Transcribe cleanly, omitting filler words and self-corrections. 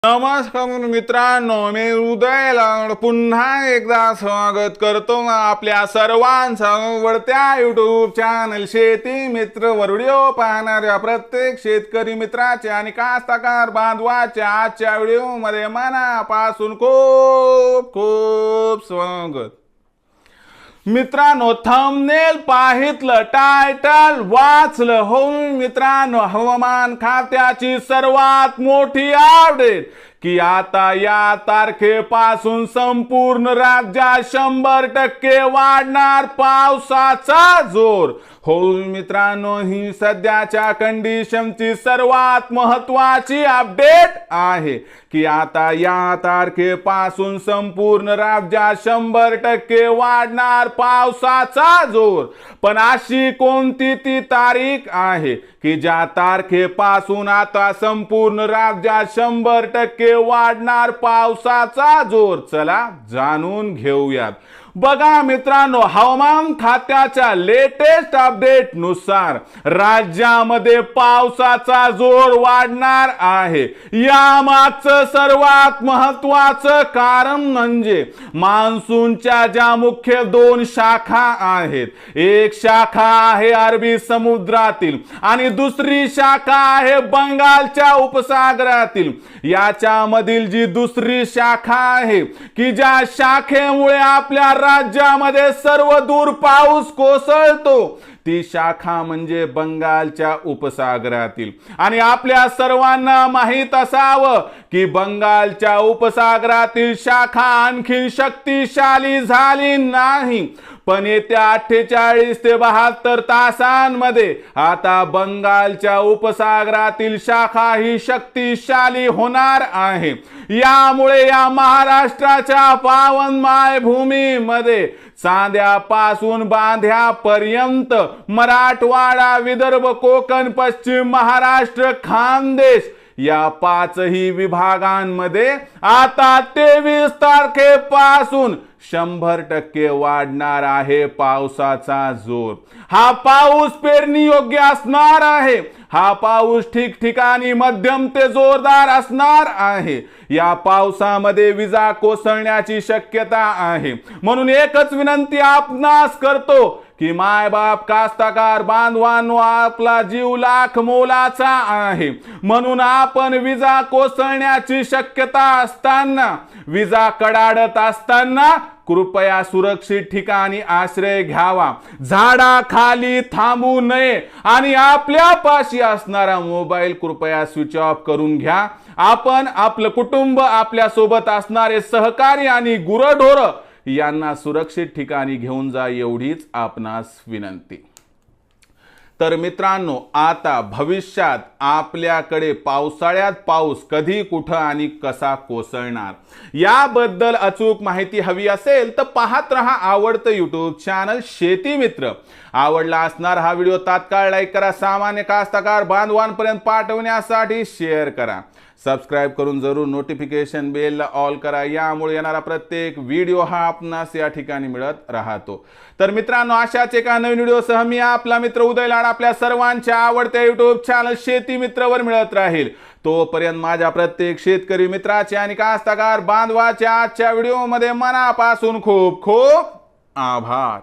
नमस्कार मित्रांनो, मी उदयला पुन्हा एकदा स्वागत करतो आपल्या सर्वांचं आवडत्या युट्यूब चॅनल शेती मित्र वर व्हिडिओ पाहणाऱ्या प्रत्येक शेतकरी मित्राचे आणि कास्तकार बांधवाच्या आजच्या व्हिडिओमध्ये मनापासून खूप खूप स्वागत। मित्रांनो, थंबनेल पाहितलं, टायटल वाचलं हो मित्रांनो, हवामान खात्याची सर्वात मोठी अपडेट की आता या तारखेपासून संपूर्ण राज्यात 100% वाढणार पावसाचा जोर। हो मित्रांनो, ही सध्याच्या कंडिशनची सर्वात महत्त्वाची अपडेट आहे की आता या तारखेपासून संपूर्ण राज्यात 100% वाढणार पावसाचा जोर। पण अशी कोणती ती तारीख आहे की ज्या तारखेपासून आता संपूर्ण राज्यात 100% वाढणार पावसाचा जोर? चला जाणून घेऊयात। बघा मित्रांनो, हवामान खात्याच्या लेटेस्ट अपडेट नुसार राज्यामध्ये पावसाचा जोर वाढणार आहे। यामागचं सर्वात महत्त्वाचं कारण म्हणजे मान्सूनच्या ज्या मुख्य दोन शाखा आहेत, एक शाखा आहे अरबी समुद्रातील आणि दुसरी शाखा आहे बंगालच्या उपसागरातील। याच्यामधील जी दुसरी शाखा आहे की ज्या शाखेमुळे आपल्या राज्यामध्ये सर्व दूर पाऊस कोसळतो, ती शाखा म्हणजे बंगालच्या उपसागरातील। आणि आपल्या सर्वांना माहित असावं की बंगालच्या उपसागरातील शाखा आणखी शक्तिशाली झाली नाही, पण येत्या 48 ते 72 तासांमध्ये आता बंगालच्या उपसागरातील शाखा ही शक्तिशाली होणार आहे। यामुळे या महाराष्ट्राच्या पावन मायभूमीमध्ये चांद्यापासून बांध्यापर्यंत मराठवाडा, विदर्भ, कोकण, पश्चिम महाराष्ट्र, खानदेश या पाचही विभागांमध्ये आता 23 तारखेपासून 100% वाढणार आहे पावसाचा जोर। हा पाऊस पेरणी योग्य असणार आहे। हा पाऊस ठिकठिकाणी मध्यम ते जोरदार असणार आहे। या पावसामध्ये विजा कोसळण्याची शक्यता आहे। म्हणून एकच विनंती आपणास करतो की मायबाप, कास्तकार बांधवांनो, आपला जीव लाख मोलाचा आहे, म्हणून आपण विजा कोसळण्याची शक्यता असताना, विजा कडाडत असताना कृपया सुरक्षित ठिकाणी आश्रय घ्यावा, झाडाखाली थांबू नये आणि आपल्यापाशी असणारा मोबाईल कृपया स्विच ऑफ करून घ्या। आपण, आपलं कुटुंब, आपल्या सोबत असणारे सहकारी आणि गुरढोर यांना सुरक्षित ठिकाणी घेऊन जा, एवढीच आपणास विनंती। तर मित्रांनो, आता भविष्यात आपल्याकडे पावसाळ्यात पाऊस कधी, कुठं आणि कसा कोसळणार याबद्दल अचूक माहिती हवी असेल तर पाहत रहा आवडतं यूट्यूब चॅनल शेती मित्र। आवडला असणार हा व्हिडिओ तात्काळ लाईक करा, सामान्य कास्तकार बांधवांपर्यंत पाठवण्यासाठी शेअर करा, सबस्क्राइब करून जरूर नोटिफिकेशन बेल ऑल करा, यामुळे येणारा प्रत्येक व्हिडिओ हा आपणास या ठिकाणी मिळत राहतो। तर मित्रांनो, अशाच एका नवीन व्हिडिओसह मी आपला मित्र उदय लाड आपल्या सर्वांच्या आवडत्या युट्यूब चॅनल शेती मित्रवर मिळत राहील। तोपर्यंत माझ्या प्रत्येक शेतकरी मित्राचे आणि कास्तकार बांधवाच्या आजच्या व्हिडिओमध्ये मनापासून खूप खूप आभार।